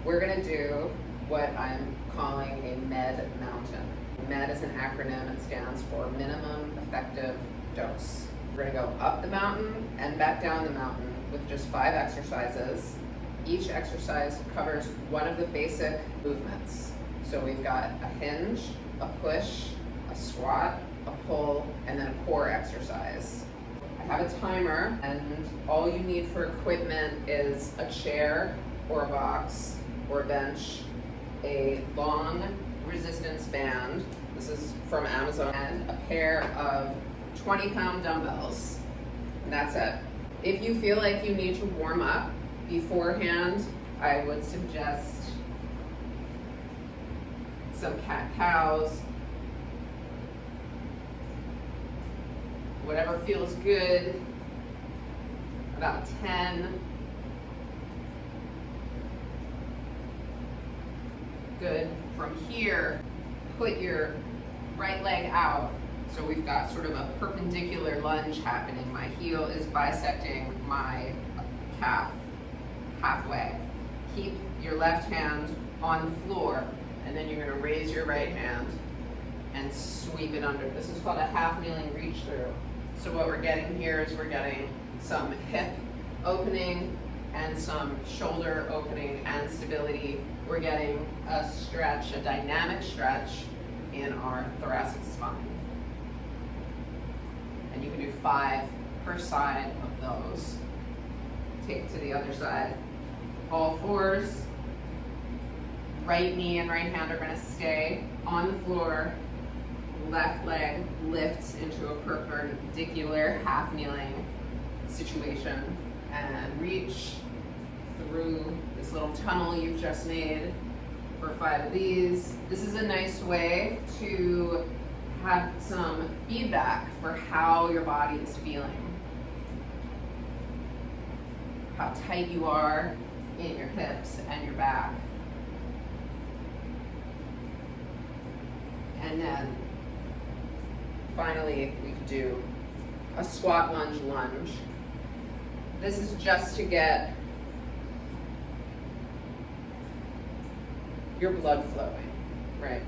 We're gonna do what I'm calling a med mountain. Med is an acronym. It stands for minimum effective dose. We're gonna go up the mountain and back down the mountain with just 5 exercises. Each exercise covers one of the basic movements. So we've got a hinge, a push, a squat, a pull, and then a core exercise. I have a timer, and all you need for equipment is a chair or a box or a bench, a long resistance band, this is from Amazon, and a pair of 20-pound dumbbells, and that's it. If you feel like you need to warm up beforehand, I would suggest some cat-cows, whatever feels good, about 10. Good. From here, put your right leg out. So we've got sort of a perpendicular lunge happening. My heel is bisecting my calf halfway. Keep your left hand on the floor, and then you're gonna raise your right hand and sweep it under. This is called a half kneeling reach through. So what we're getting here is we're getting some hip opening and some shoulder opening and stability. We're getting a stretch, a dynamic stretch in our thoracic spine. And you can do 5 per side of those. Take it to the other side. All fours. Right knee and right hand are gonna stay on the floor. Left leg lifts into a perpendicular half kneeling situation, and reach through this little tunnel you've just made for 5 of these. This is a nice way to have some feedback for how your body is feeling, how tight you are in your hips and your back. And then finally, we could do a squat lunge lunge. This is just to get your blood flowing, right?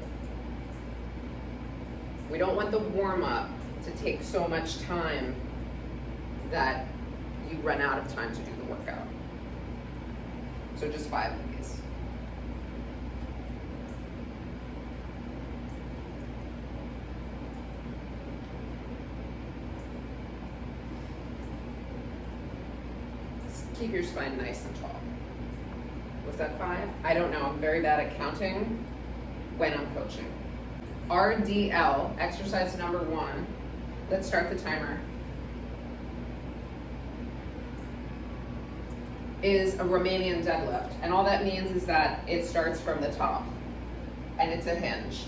We don't want the warm-up to take so much time that you run out of time to do the workout. So just 5 of these. Keep your spine nice and tall. Was that 5? I don't know, I'm very bad at counting when I'm coaching. RDL, exercise number 1. Let's start the timer. Is a Romanian deadlift. And all that means is that it starts from the top and it's a hinge.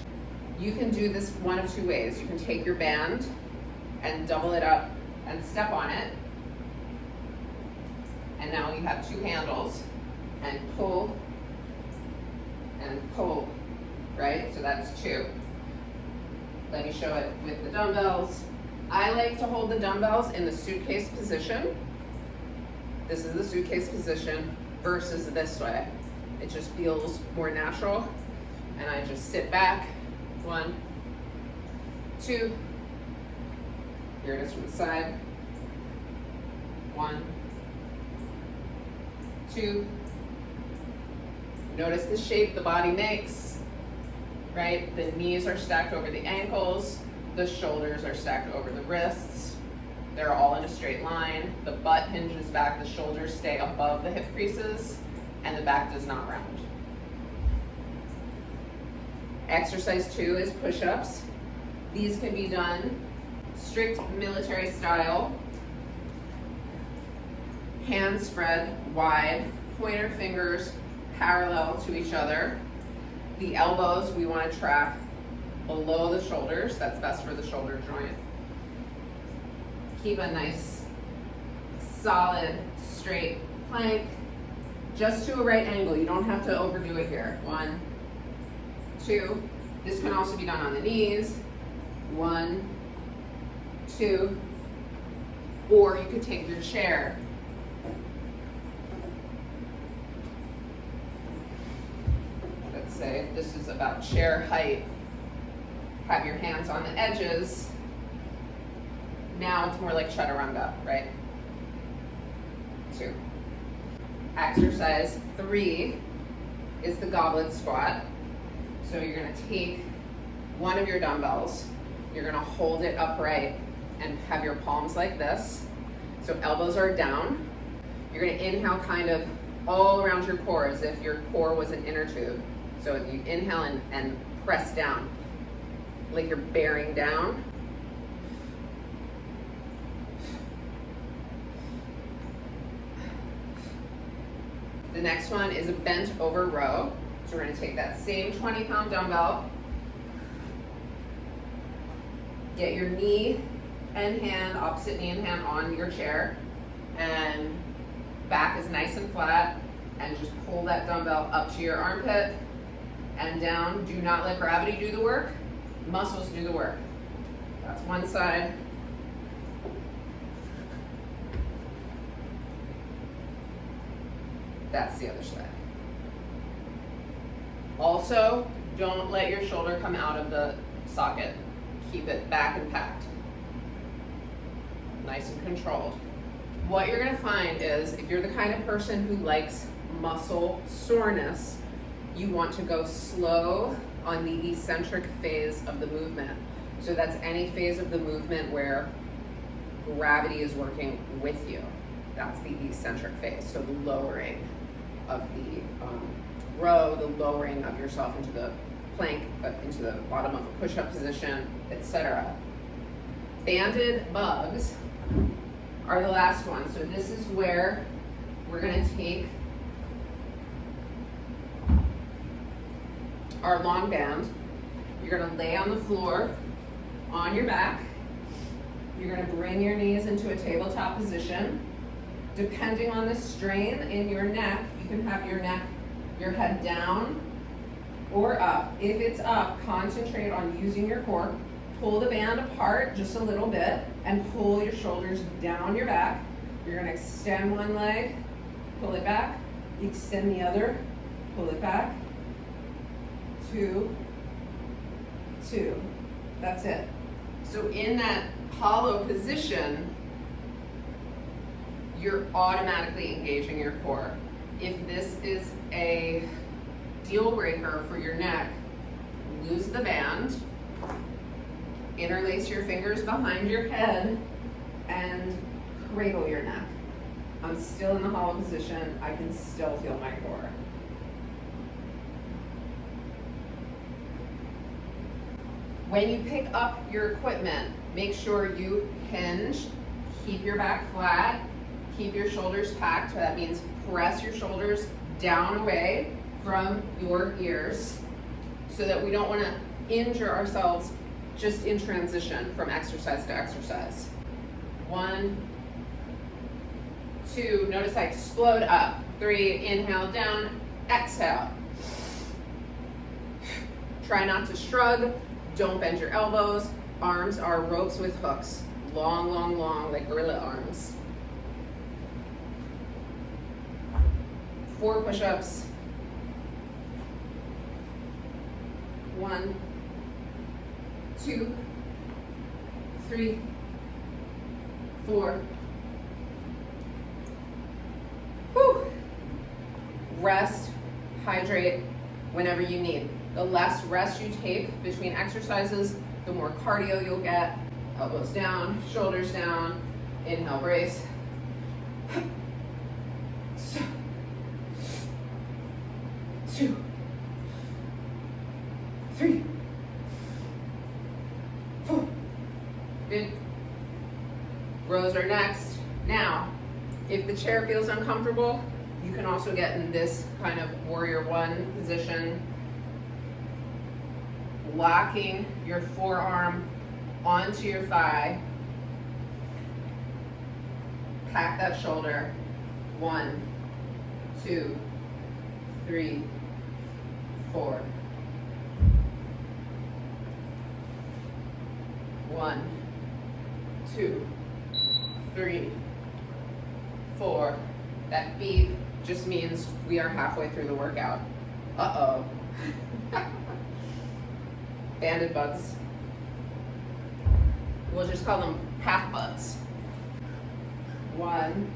You can do this one of 2 ways. You can take your band and double it up and step on it. And now you have 2 handles, and pull, right? So that's 2. Let me show it with the dumbbells. I like to hold the dumbbells in the suitcase position. This is the suitcase position versus this way. It just feels more natural. And I just sit back. 1, 2. Here it is from the side. 1, 2. Notice the shape the body makes, right? The knees are stacked over the ankles, the shoulders are stacked over the wrists. They're all in a straight line. The butt hinges back, the shoulders stay above the hip creases, and the back does not round. Exercise 2 is push-ups. These can be done strict military style. Hands spread wide, pointer fingers parallel to each other. The elbows we want to track below the shoulders. That's best for the shoulder joint. Keep a nice, solid, straight plank, just to a right angle. You don't have to overdo it here. 1, 2. This can also be done on the knees. 1, 2. Or you could take your chair let's say this is about chair height, have your hands on the edges. Now it's more like chaturanga, right? 2. Exercise 3 is the goblet squat. So you're gonna take one of your dumbbells, you're gonna hold it upright and have your palms like this. So elbows are down. You're gonna inhale kind of all around your core as if your core was an inner tube. So you inhale and press down, like you're bearing down. The next one is a bent over row. So we're gonna take that same 20-pound dumbbell, get your knee and hand, opposite knee and hand on your chair, and back is nice and flat, and just pull that dumbbell up to your armpit and down. Do not let gravity do the work, muscles do the work. That's one side. That's the other side. Also, don't let your shoulder come out of the socket. Keep it back and packed. Nice and controlled. What you're gonna find is, if you're the kind of person who likes muscle soreness, you want to go slow on the eccentric phase of the movement. So that's any phase of the movement where gravity is working with you. That's the eccentric phase. So the lowering of the row, the lowering of yourself into the plank, into the bottom of a push-up position, etc. Banded bugs are the last one. So this is where we're gonna take our long band. You're gonna lay on the floor on your back. You're gonna bring your knees into a tabletop position. Depending on the strain in your neck, you can have your head down or up. If it's up, concentrate on using your core. Pull the band apart just a little bit and pull your shoulders down your back. You're gonna extend one leg, pull it back, extend the other, pull it back. 2, 2. That's it. So in that hollow position, you're automatically engaging your core. If this is a deal breaker for your neck, lose the band, interlace your fingers behind your head, and cradle your neck. I'm still in the hollow position. I can still feel my core. When you pick up your equipment, make sure you hinge, keep your back flat, keep your shoulders packed. So that means press your shoulders down away from your ears so that we don't want to injure ourselves just in transition from exercise to exercise. 1, 2, notice I explode up. 3, inhale down, exhale. Try not to shrug, don't bend your elbows. Arms are ropes with hooks. Long, long, long, like gorilla arms. 4 push-ups. 1, 2, 3, 4. Whew. Rest, hydrate whenever you need. The less rest you take between exercises, the more cardio you'll get. Elbows down, shoulders down. Inhale, brace. 2, 3, 4. Good. Rows are next. Now, if the chair feels uncomfortable, you can also get in this kind of warrior 1 position, locking your forearm onto your thigh. Pack that shoulder. 1, 2, 3, 4. 1, 2, 3, 4. That beep just means we are halfway through the workout. Uh-oh. Banded bugs. We'll just call them path bugs. 1,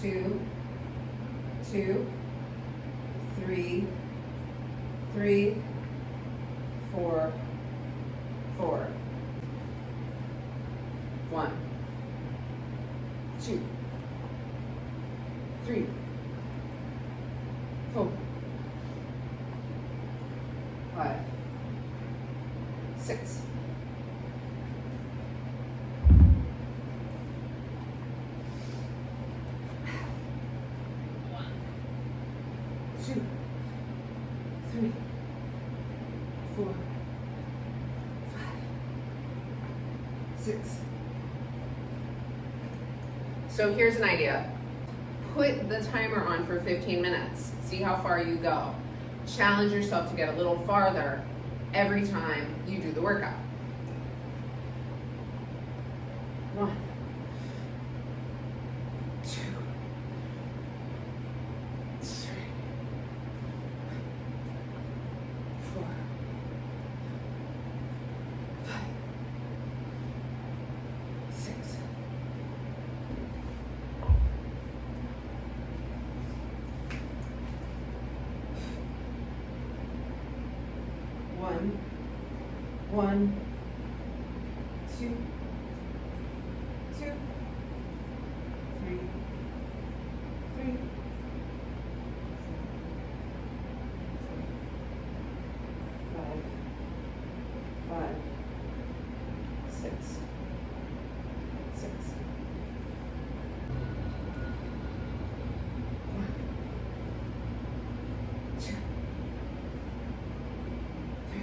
2, 2, 3, 3, 4, 4. 1, 2, 3, 4, 5, 6. 1, 2, 3, 4, 5, 6. So here's an idea. Put the timer on for 15 minutes. See how far you go. Challenge yourself to get a little farther every time you do the workout. 1, 2, 3, 4, 5, 6. 1, 2, 2, 3, 3, 5, 5, 6, 6. 1, 2, 3.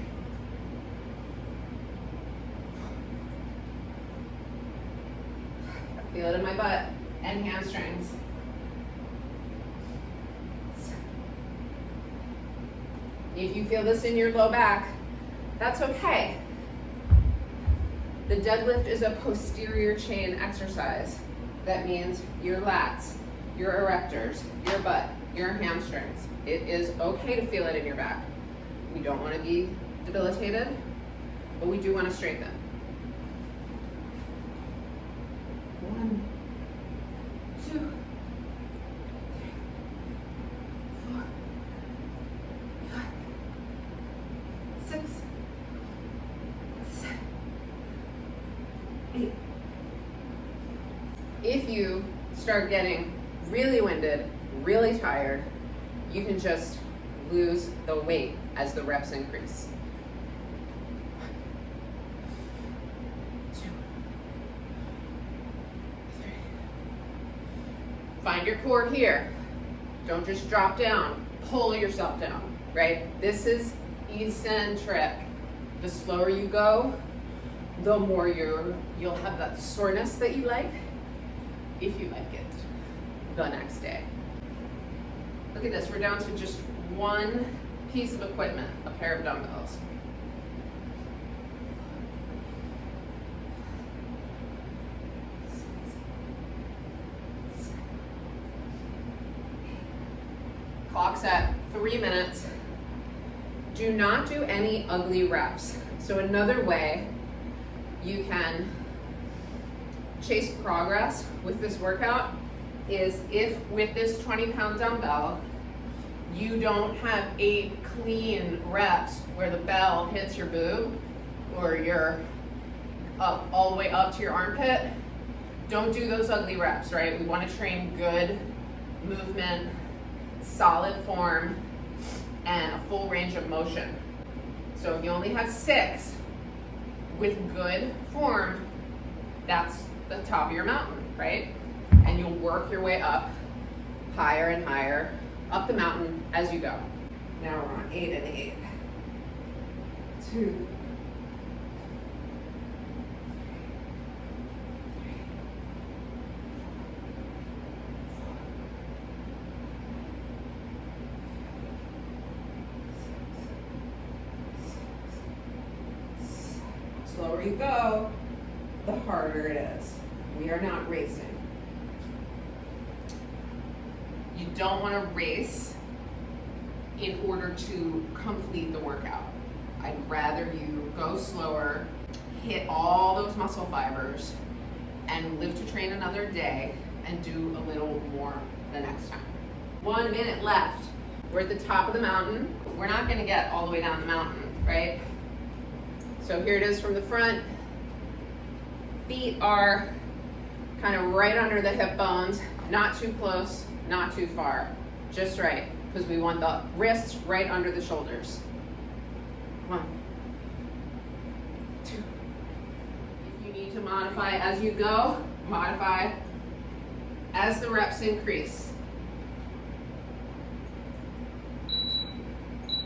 Feel it in my butt and hamstrings. If you feel this in your low back, that's okay. The deadlift is a posterior chain exercise. That means your lats, your erectors, your butt, your hamstrings. It is okay to feel it in your back. We don't want to be debilitated, but we do want to strengthen. 1, 2, 3, 4, 5, 6, 7, 8. If you start getting really winded, really tired, you can just lose the weight as the reps increase. 1, 2, 3. Find your core here. Don't just drop down. Pull yourself down, right? This is eccentric. The slower you go, the more you'll have that soreness that you like, if you like it, the next day. Look at this, we're down to just one piece of equipment, a pair of dumbbells. Clock's at 3 minutes. Do not do any ugly reps. So another way you can chase progress with this workout is if with this 20-pound dumbbell, you don't have 8 clean reps where the bell hits your boob or you're up all the way up to your armpit, don't do those ugly reps, right? We want to train good movement, solid form, and a full range of motion. So if you only have 6 with good form, that's the top of your mountain, right? And you'll work your way up higher and higher up the mountain as you go. Now we're on 8 and 8. 2, 3, 4, 5, 6, 7, 8. Slower you go, the harder it is. We are not racing. You don't want to race in order to complete the workout. I'd rather you go slower, hit all those muscle fibers, and live to train another day and do a little more the next time. 1 minute left. We're at the top of the mountain. We're not going to get all the way down the mountain, right? So here it is from the front. Feet are kind of right under the hip bones, not too close, not too far, just right, because we want the wrists right under the shoulders. 1, 2. If you need to modify as you go, modify as the reps increase.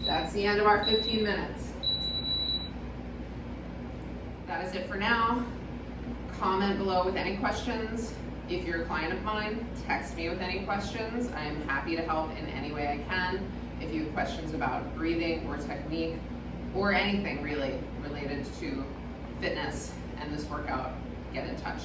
That's the end of our 15 minutes. That is it for now. Comment below with any questions. If you're a client of mine, text me with any questions. I'm happy to help in any way I can. If you have questions about breathing or technique or anything really related to fitness and this workout, get in touch.